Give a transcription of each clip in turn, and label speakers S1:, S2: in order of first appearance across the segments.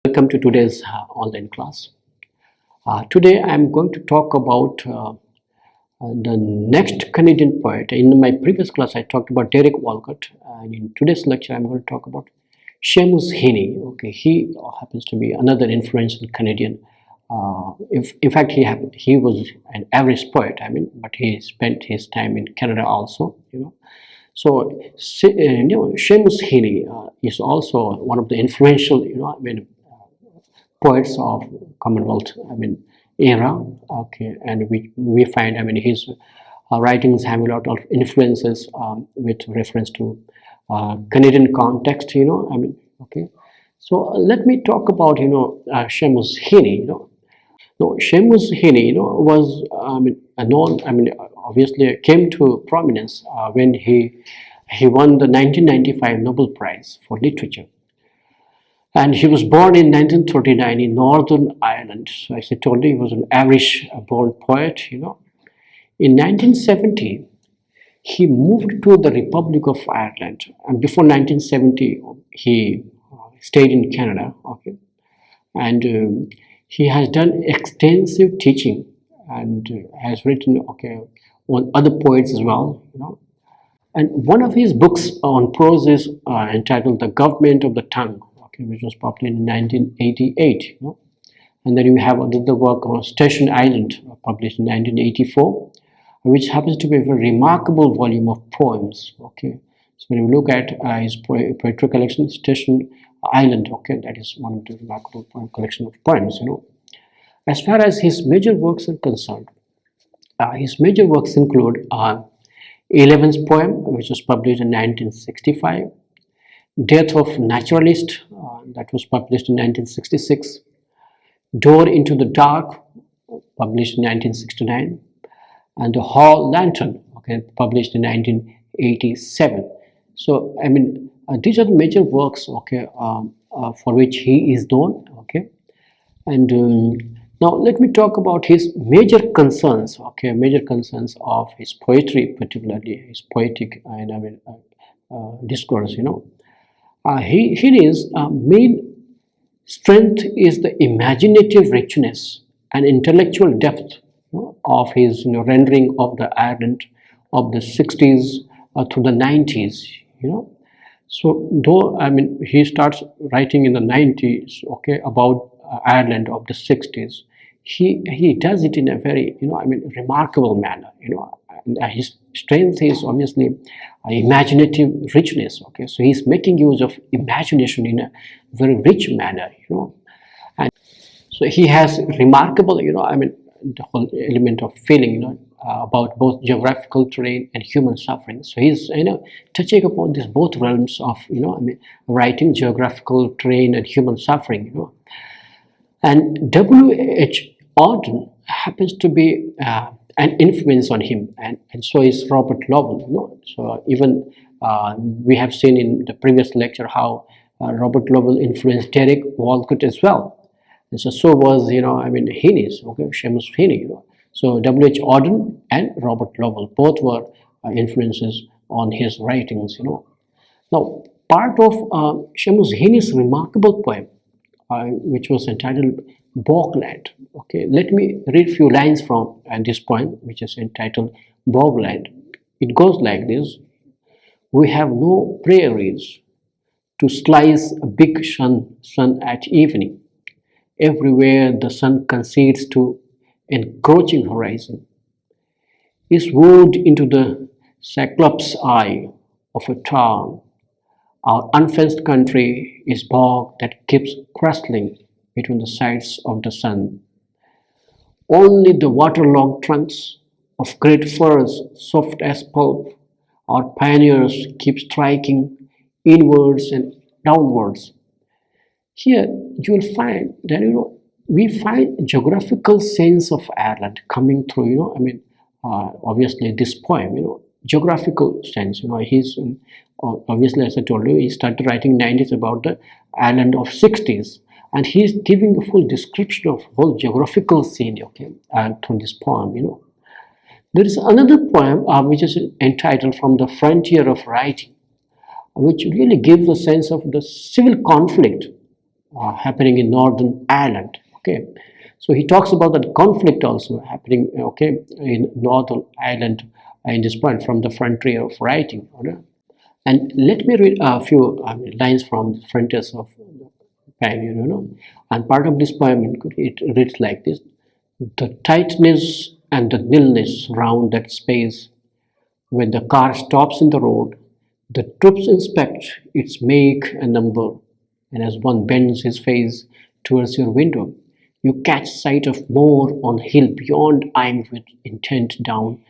S1: Welcome to today's online class. Today I'm going to talk about the next Canadian poet. In my previous class I talked about Derek Walcott, and in today's lecture I'm going to talk about Seamus Heaney. Okay, he happens to be another influential Canadian. In fact, he was an average poet. But he spent his time in Canada also. So, Seamus Heaney is also one of the influential, poets of Commonwealth, era. Okay, and we find, his writings have a lot of influences with reference to Canadian context. Okay. So let me talk about, Seamus Heaney. No, Seamus Heaney, was known. Obviously came to prominence when he won the 1995 Nobel Prize for Literature, and he was born in 1939 in Northern Ireland. So as I told you, he was an Irish-born poet. In 1970, he moved to the Republic of Ireland, and before 1970, he stayed in Canada. Okay, and he has done extensive teaching and has written on other poets as well. And one of his books on prose is entitled "The Government of the Tongue," okay, which was published in 1988. And then you have another work on Station Island, published in 1984, which happens to be a very remarkable volume of poems. Okay, so when you look at his poetry collection, Station Island, okay, that is one of the remarkable collection of poems. As far as his major works are concerned, his major works include 11th poem, which was published in 1965, Death of Naturalist, that was published in 1966, Door into the Dark, published in 1969, and The Hall Lantern, okay, published in 1987. So, these are the major works, okay, for which he is known, okay. And now let me talk about his major concerns, okay, major concerns of his poetry, particularly his poetic and discourse. His main strength is the imaginative richness and intellectual depth of his rendering of the Ireland of the 60s to the 90s. So though he starts writing in the 90s, okay, about Ireland of the 60s, he does it in a very remarkable manner. And his strength is obviously imaginative richness. Okay, so he's making use of imagination in a very rich manner. And so he has remarkable the whole element of feeling about both geographical terrain and human suffering. So he's touching upon these both realms of writing, geographical terrain and human suffering. And W.H. Auden happens to be an influence on him, and so is Robert Lowell. So even we have seen in the previous lecture how Robert Lowell influenced Derek Walcott as well, and so was Heaney's, okay, Seamus Heaney. So W.H. Auden and Robert Lowell both were influences on his writings. Now, part of Seamus Heaney's remarkable poem, which was entitled Bogland. Okay, let me read a few lines from this poem, which is entitled Bogland. It goes like this: we have no prairies to slice a big sun at evening. Everywhere the sun concedes to encroaching horizon, is wooed into the cyclops eye of a town. Our unfenced country is bog that keeps crustling between the sides of the sun. Only the waterlogged trunks of great firs, soft as pulp, our pioneers keep striking inwards and downwards. Here you will find that we find geographical sense of Ireland coming through. Obviously this poem, geographical sense. He's obviously, as I told you, he started writing 90s about the Ireland of 60s, and he's giving a full description of whole geographical scene, okay, through this poem. There is another poem which is entitled From the Frontier of Writing, which really gives a sense of the civil conflict happening in Northern Ireland. Okay, so he talks about that conflict also happening, okay, in Northern Ireland in this point from the frontier of writing. Okay? And let me read a few lines from the frontiers of time, And part of this poem, it reads like this: the tightness and the nilness round that space. When the car stops in the road, the troops inspect its make and number, and as one bends his face towards your window, you catch sight of more on hill beyond, aimed with intent down,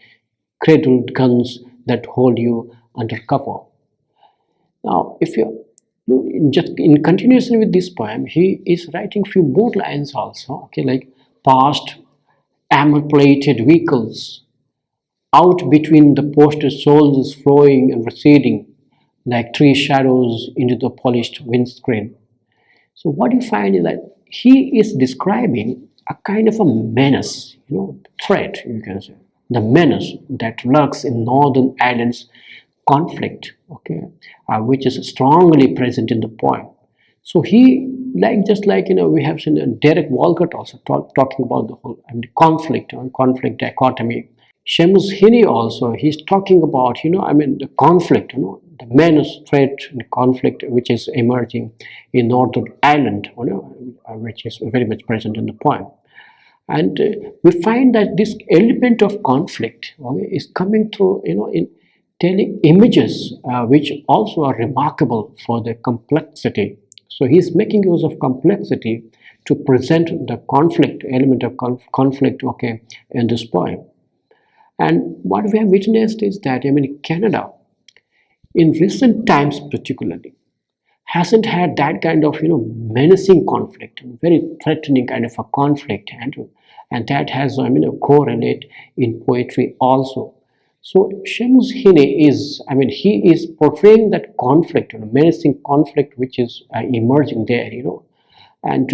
S1: cradled guns that hold you under cover. Now, if you just in continuation with this poem, he is writing few more lines also. Okay, like past armor-plated vehicles, out between the posted souls flowing and receding like tree shadows into the polished windscreen. So what you find is that he is describing a kind of a menace, threat, you can say. The menace that lurks in Northern Ireland's conflict, okay, which is strongly present in the poem. So he, like just like we have seen Derek Walcott also talking about the whole conflict dichotomy. Seamus Heaney also, he's talking about, the conflict, the menace, threat, and conflict which is emerging in Northern Ireland, which is very much present in the poem. And we find that this element of conflict, okay, is coming through, in telling images which also are remarkable for their complexity. So he's making use of complexity to present the conflict, element of conflict, okay, in this poem. And what we have witnessed is that, Canada, in recent times particularly, hasn't had that kind of, menacing conflict, very threatening kind of a conflict, and that has, correlate in poetry also. So Seamus Heaney is, he is portraying that conflict, menacing conflict which is emerging there, and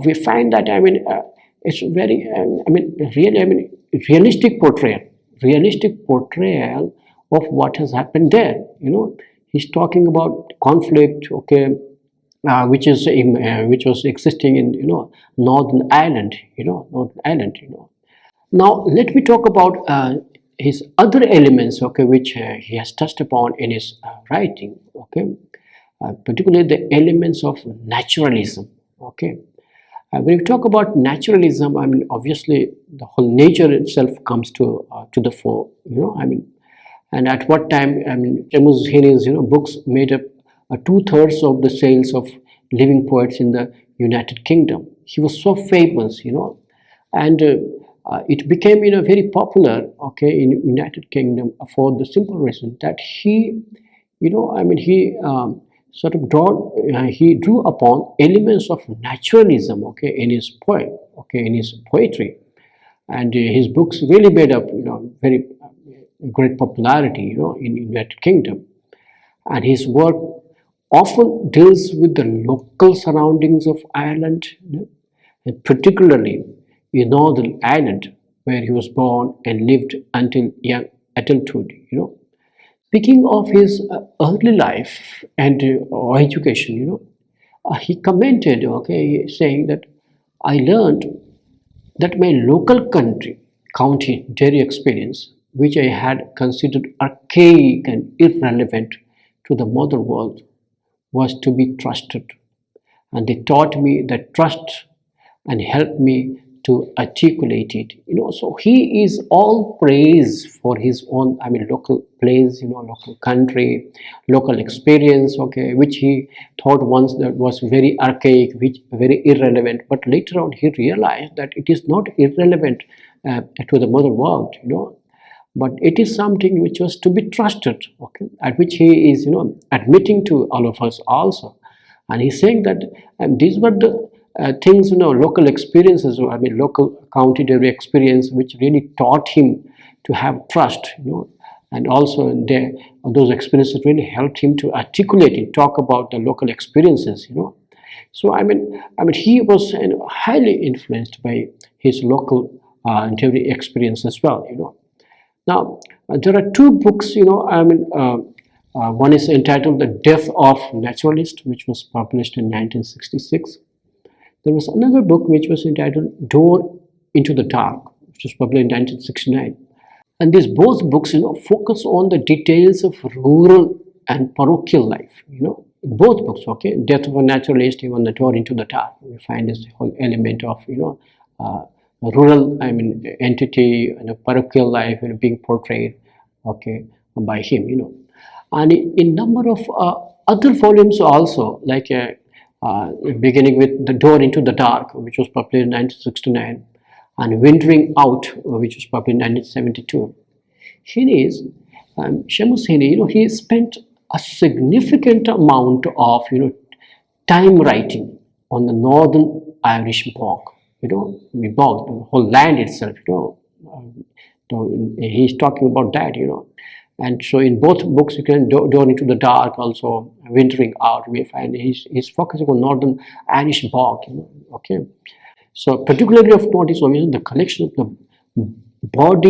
S1: we find that, it's very, really, realistic portrayal of what has happened there. He's talking about conflict, okay, which was existing in Northern Ireland, Northern Ireland. Now let me talk about his other elements, okay, which he has touched upon in his writing, okay, particularly the elements of naturalism, okay. When you talk about naturalism, obviously the whole nature itself comes to the fore, and at what time, Seamus Heaney's, books made up 2/3 of the sales of living poets in the United Kingdom. He was so famous, and it became, very popular, okay, in United Kingdom for the simple reason that he, he he drew upon elements of naturalism, okay, in his poem, okay, in his poetry, and his books really made up, very great popularity, in United Kingdom, and his work often deals with the local surroundings of Ireland, and particularly in Northern Ireland, where he was born and lived until young adulthood, Speaking of his early life and education, he commented, okay, saying that I learned that my local county dairy experience, which I had considered archaic and irrelevant to the modern world, was to be trusted. And they taught me that trust and helped me to articulate it. So he is all praise for his own, local place, local country, local experience, okay, which he thought once that was very archaic, which very irrelevant. But later on, he realized that it is not irrelevant to the modern world, but it is something which was to be trusted, okay, at which he is, admitting to all of us also. And he's saying that these were the things, local experiences, local county dairy experience, which really taught him to have trust, and also those experiences really helped him to articulate and talk about the local experiences, So he was highly influenced by his local dairy experience as well, Now there are two books, One is entitled The Death of Naturalist, which was published in 1966. There was another book which was entitled Door into the Dark, which was published in 1969. And these both books, focus on the details of rural and parochial life, in both books, okay, Death of a Naturalist, even The Door into the Dark, we find this whole element of, rural, entity and a parochial life, being portrayed, okay, by him, and in number of other volumes also, like beginning with The Door into the Dark, which was published in 1969, and Wintering Out, which was published in 1972. Seamus Heaney, he spent a significant amount of, time writing on the Northern Irish bog. The whole land itself. He's talking about that. And so in both books, you can Door into the Dark, also Wintering Out, we find he's focusing on Northern Irish bog. Okay. So particularly of note is the collection of the bog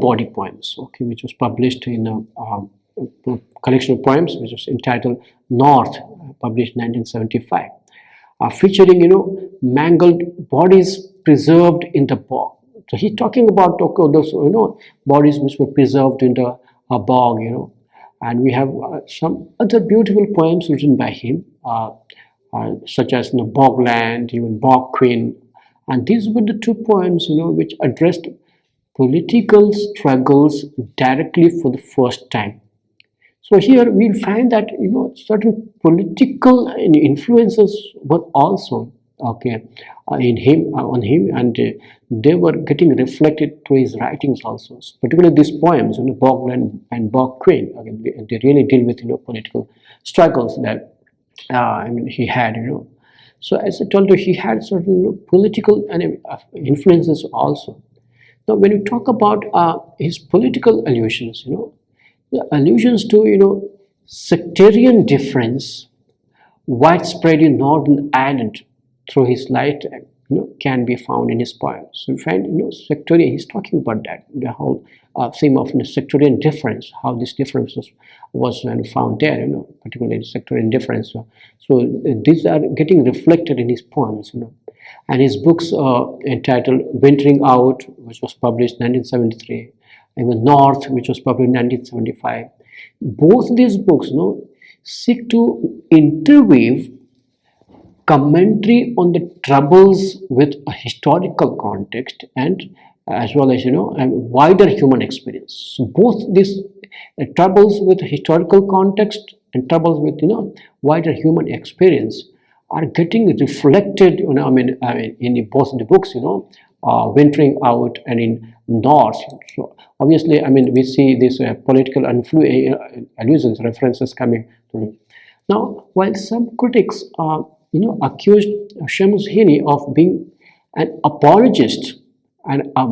S1: body poems, okay, which was published in a collection of poems which was entitled North, published in 1975, featuring mangled bodies preserved in the bog. So he's talking about those bodies which were preserved in the bog, and we have some other beautiful poems written by him, such as Bogland, even Bog Queen, and these were the two poems which addressed political struggles directly for the first time. So here we'll find that certain political influences were also okay in him on him, and they were getting reflected through his writings also. So particularly these poems, Bogland and Bog Queen, again, they really deal with political struggles that he had. So as I told you, he had certain political influences also. Now, when we talk about his political allusions, the allusions to sectarian difference widespread in Northern Ireland through his lifetime, can be found in his poems. So we find, sectarian. He's talking about that, the whole theme of sectarian difference, how this difference was found there, particularly sectarian difference. So these are getting reflected in his poems, and his books entitled Wintering Out, which was published in 1973, even North, which was published in 1975. Both these books, seek to interweave commentary on the troubles with a historical context and as well as a wider human experience. So both these troubles with historical context and troubles with wider human experience are getting reflected in both the books, Wintering Out and in North. So obviously, we see these political allusions, references coming through. Now, while some critics accused Seamus Heaney of being an apologist and a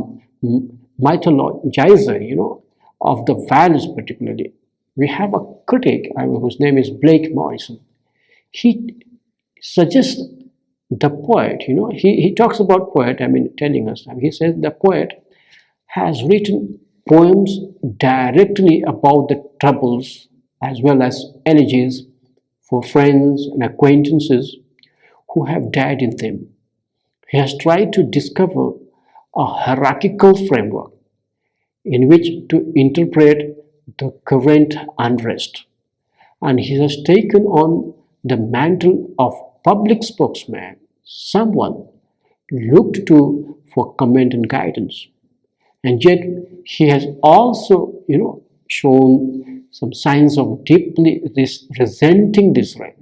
S1: mythologizer, of the values particularly, we have a critic whose name is Blake Morrison. He suggests the poet, he talks about poet, telling us, he says the poet has written poems directly about the troubles as well as elegies for friends and acquaintances who have died in them. He has tried to discover a hierarchical framework in which to interpret the current unrest, and he has taken on the mantle of public spokesman, someone looked to for comment and guidance. And yet he has also, shown some signs of deeply resenting this right,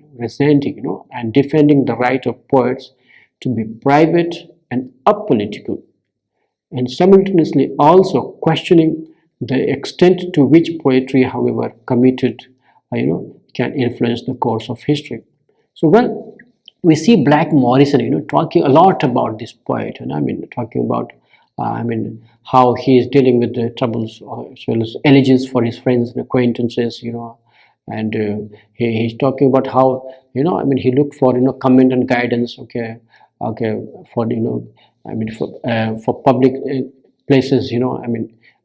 S1: and defending the right of poets to be private and apolitical, and simultaneously also questioning the extent to which poetry, however committed, can influence the course of history. So, well, we see Black Morrison, talking a lot about this poet, and talking about, how he is dealing with the troubles as well as elegies for his friends and acquaintances, and he's talking about how, he looked for, comment and guidance, okay, for, for public places,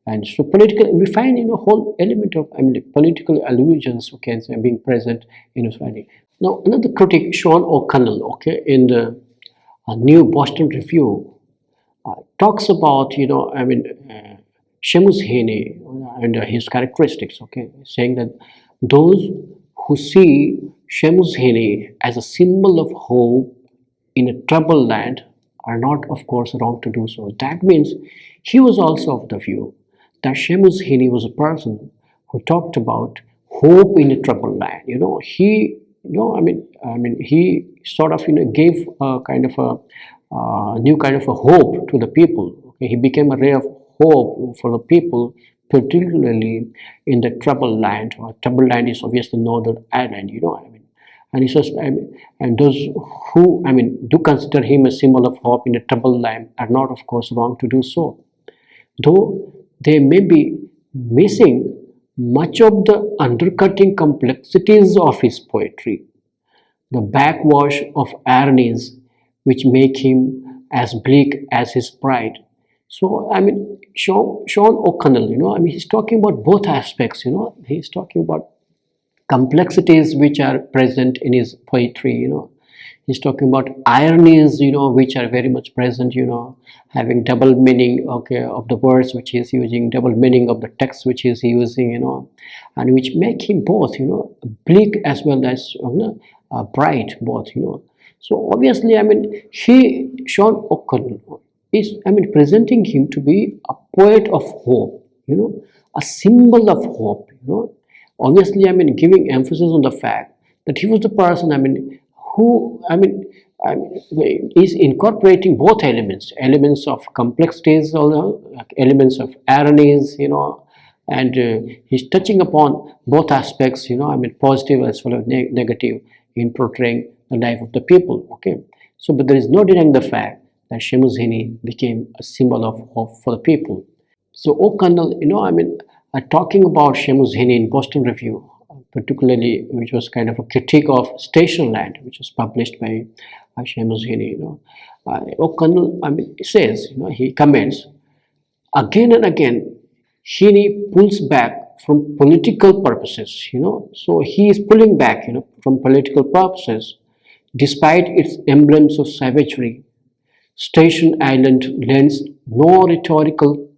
S1: And so political, we find whole element of political allusions, okay, being present in his writing. Now another critic, Sean O'Connell, okay, in the New Boston Review, talks about Seamus Heaney and his characteristics, okay, saying that those who see Seamus Heaney as a symbol of hope in a troubled land are not, of course, wrong to do so. That means he was also of the view that Seamus Heaney was a person who talked about hope in a troubled land. He sort of gave a kind of a new kind of a hope to the people. Okay? He became a ray of hope for the people, particularly in the troubled land. Troubled land is obviously Northern Ireland. And he says, and those who, do consider him a symbol of hope in a troubled land are not, of course, wrong to do so. Though they may be missing much of the undercutting complexities of his poetry, the backwash of ironies which make him as bleak as his pride. So, Sean O'Connell, he's talking about both aspects, he's talking about complexities which are present in his poetry. He's talking about ironies, which are very much present, having double meaning, okay, of the words which he's using, double meaning of the text which he's using, and which make him both, bleak as well as bright, both, So obviously, Sean O'Connell is, presenting him to be a poet of hope, a symbol of hope, Obviously, giving emphasis on the fact that he was the person, who, is incorporating both elements of complexities, elements of ironies, and he's touching upon both aspects, positive as well as negative in portraying the life of the people, okay. So, but there is no denying the fact that Seamus Heaney became a symbol of hope for the people. So O'Connell, talking about Seamus Heaney in Boston Review, particularly, which was kind of a critique of Station Land, which was published by Seamus Heaney. O'Connell, says, he comments, again and again, Heaney pulls back from political purposes. So he is pulling back, from political purposes, despite its emblems of savagery. Station Island lends no rhetorical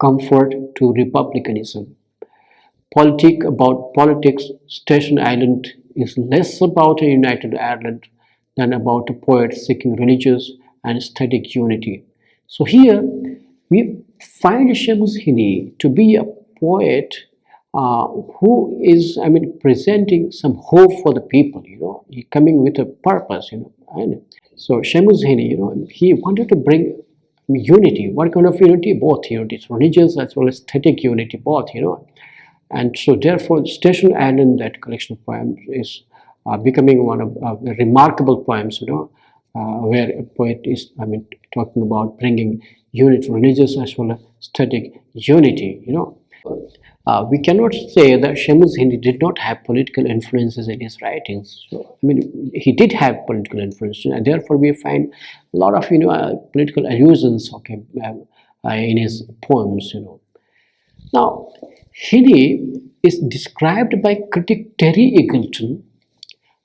S1: comfort to republicanism. About politics, Station Island is less about a united Ireland than about a poet seeking religious and aesthetic unity. So here we find Seamus Heaney to be a poet who is, presenting some hope for the people. He coming with a purpose. And so Seamus Heaney, he wanted to bring unity. What kind of unity? Both unity, religious as well as aesthetic unity, both, And so therefore, Station Island, that collection of poems, is becoming one of remarkable poems, where a poet is, talking about bringing unity, religious as well as aesthetic unity, We cannot say that Seamus Heaney did not have political influences in his writings. So, he did have political influence, and therefore we find a lot of, political allusions, okay, in his poems, Now, Heaney is described by critic Terry Eagleton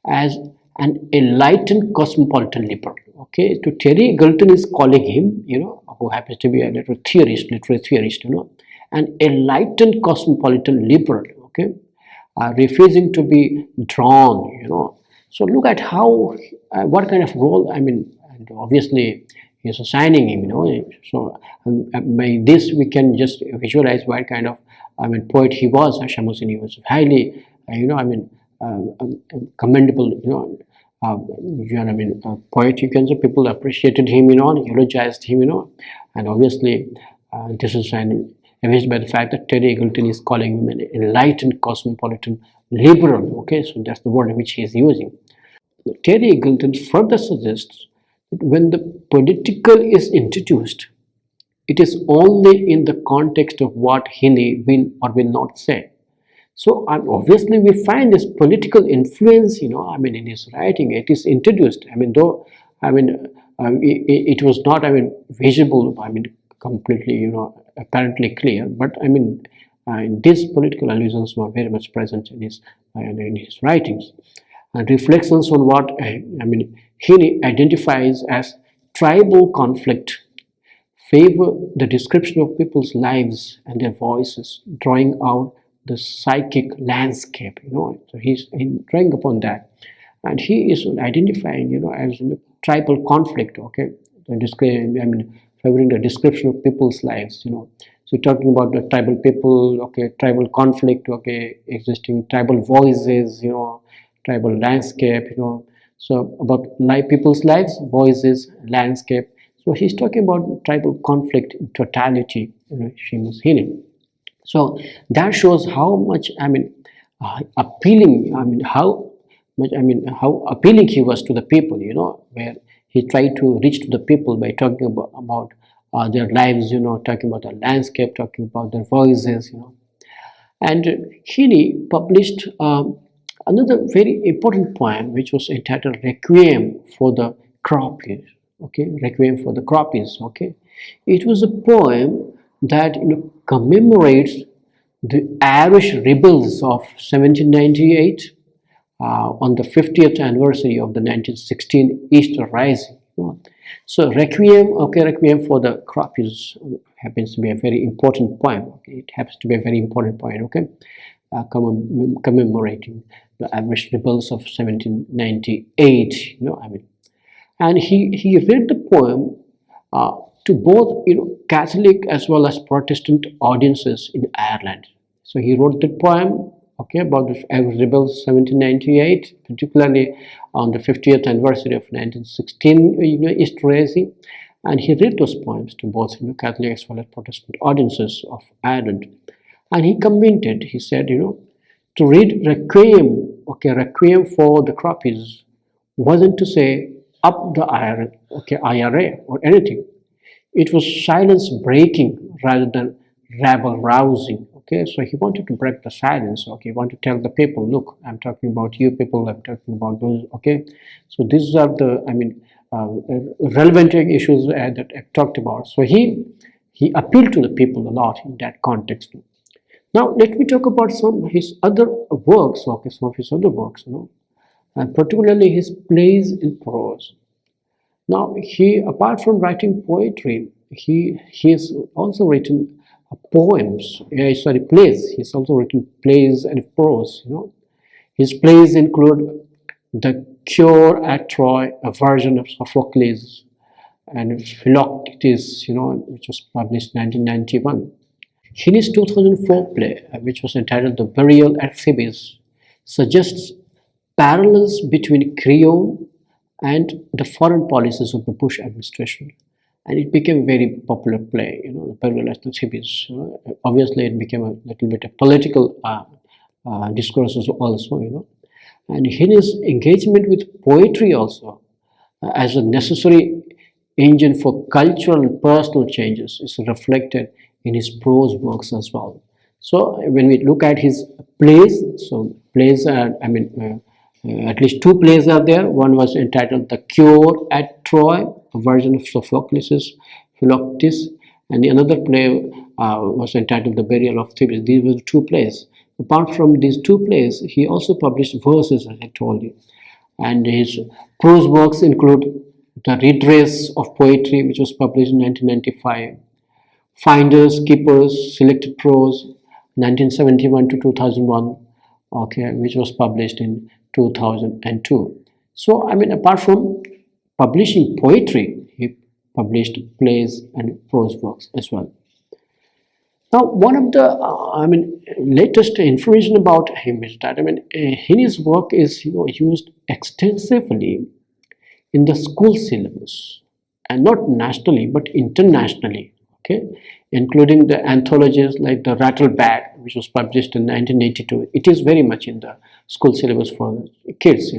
S1: as an enlightened cosmopolitan liberal. Okay, to Terry Eagleton is calling him, who happens to be a literary theorist, an enlightened cosmopolitan liberal, okay, refusing to be drawn, So look at how, what kind of role, and obviously he's assigning him, So by this we can just visualize what kind of, poet he was. Seamus Heaney was highly, commendable, poet. You can say people appreciated him, eulogized him, and obviously this is evidenced by the fact that Terry Eagleton is calling him an enlightened cosmopolitan liberal. Okay, so that's the word which he is using. Terry Eagleton further suggests that when the political is introduced, it is only in the context of what Heaney will or will not say. So obviously we find this political influence, in his writing. It is introduced. Though, it was not, visible, completely, apparently clear. But I mean, these political allusions were very much present in his writings. And reflections on what Heaney identifies as tribal conflict favor the description of people's lives and their voices, drawing out the psychic landscape. So he's drawing upon that, and he is identifying, as tribal conflict. Okay, favoring the description of people's lives. So talking about the tribal people. Okay, tribal conflict. Okay, existing tribal voices. Tribal landscape. So about people's lives, voices, landscape. So he's talking about tribal conflict in totality, Seamus Heaney. So that shows how much, appealing, how appealing he was to the people, where he tried to reach to the people by talking about their lives, talking about the landscape, talking about their voices, And Heaney published another very important poem, which was entitled Requiem for the Croppies. Okay, Requiem for the Croppies. Okay, it was a poem that commemorates the Irish rebels of 1798 on the 50th anniversary of the 1916 Easter Rising. So Requiem for the Croppies happens to be a very important poem. Okay? It happens to be a very important poem. Okay, commemorating the Irish rebels of 1798. And he read the poem to both Catholic as well as Protestant audiences in Ireland. So he wrote the poem, okay, about the Irish rebels 1798, particularly on the 50th anniversary of 1916 Easter Rising, and he read those poems to both Catholic as well as Protestant audiences of Ireland. And he commented, he said, to read Requiem, Requiem for the Croppies, wasn't to say up the IRA or anything. It was silence breaking rather than rabble rousing. Okay, so he wanted to break the silence. Okay, he wanted to tell the people, look, I'm talking about you people, I'm talking about those. Okay, so these are the, relevant issues that I've talked about. So he appealed to the people a lot in that context. Now let me talk about some of his other works. Okay, some of his other works, and particularly his plays in prose. Now, apart from writing poetry, he has also written plays. He's also written plays and prose. His plays include The Cure at Troy, a version of Sophocles, and Philoctetes, which was published in 1991. Heaney's 2004 play, which was entitled The Burial at Thebes, suggests parallels between Creon and the foreign policies of the Bush administration. And it became a very popular play, The Burial at Thebes. Obviously, it became a little bit of political discourse also, And Heaney's engagement with poetry also as a necessary engine for cultural and personal changes is reflected in his prose works as well. So when we look at his plays, so plays are, at least two plays are there. One was entitled The Cure at Troy, a version of Sophocles' Philoctetes, and the another play was entitled The Burial of Thebes. These were the two plays. Apart from these two plays, he also published verses, as I told you. And his prose works include The Redress of Poetry, which was published in 1995, Finders, Keepers, Selected Prose, 1971 to 2001, okay, which was published in 2002. So, apart from publishing poetry, he published plays and prose works as well. Now, one of the, latest information about him is that, Heaney's work is, used extensively in the school syllabus, and not nationally, but internationally, okay, including the anthologies like The Rattlebag, which was published in 1982. It is very much in the school syllabus for kids,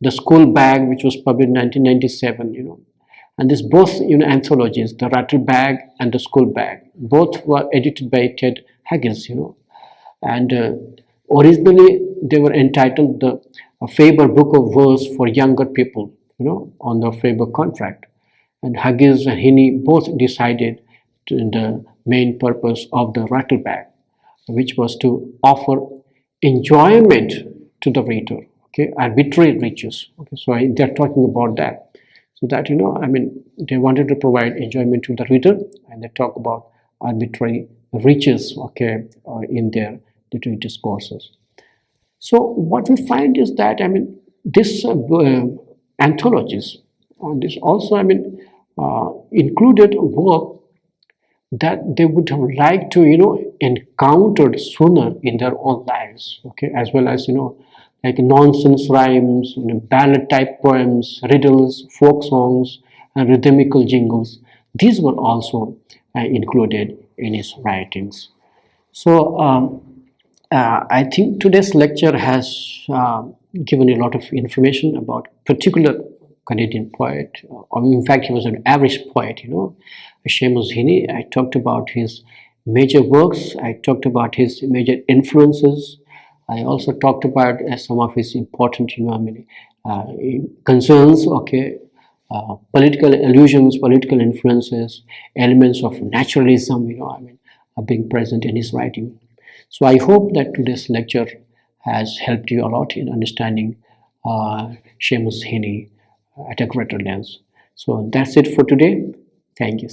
S1: The School Bag, which was published in 1997, and these both, anthologies, The Rattlebag and The School Bag, both were edited by Ted Haggis, and originally they were entitled the Faber Book of Verse for Younger People, on the Faber contract. And Haggis and Heaney both decided the main purpose of the rattlebag, which was to offer enjoyment to the reader, okay, arbitrary riches. Okay, so they're talking about that. So that, they wanted to provide enjoyment to the reader, and they talk about arbitrary riches, okay, in their literary discourses. So what we find is that, this anthologies, this also, included work that they would have liked to, encountered sooner in their own lives, okay, as well as, like nonsense rhymes, ballad type poems, riddles, folk songs, and rhythmical jingles. These were also included in his writings. So I think today's lecture has given a lot of information about particular Canadian poet. In fact, he was an average poet, Seamus Heaney. I talked about his major works. I talked about his major influences. I also talked about some of his important, concerns. Okay, political allusions, political influences, elements of naturalism, are being present in his writing. So I hope that today's lecture has helped you a lot in understanding Seamus Heaney at a greater length. So that's it for today. Thank you.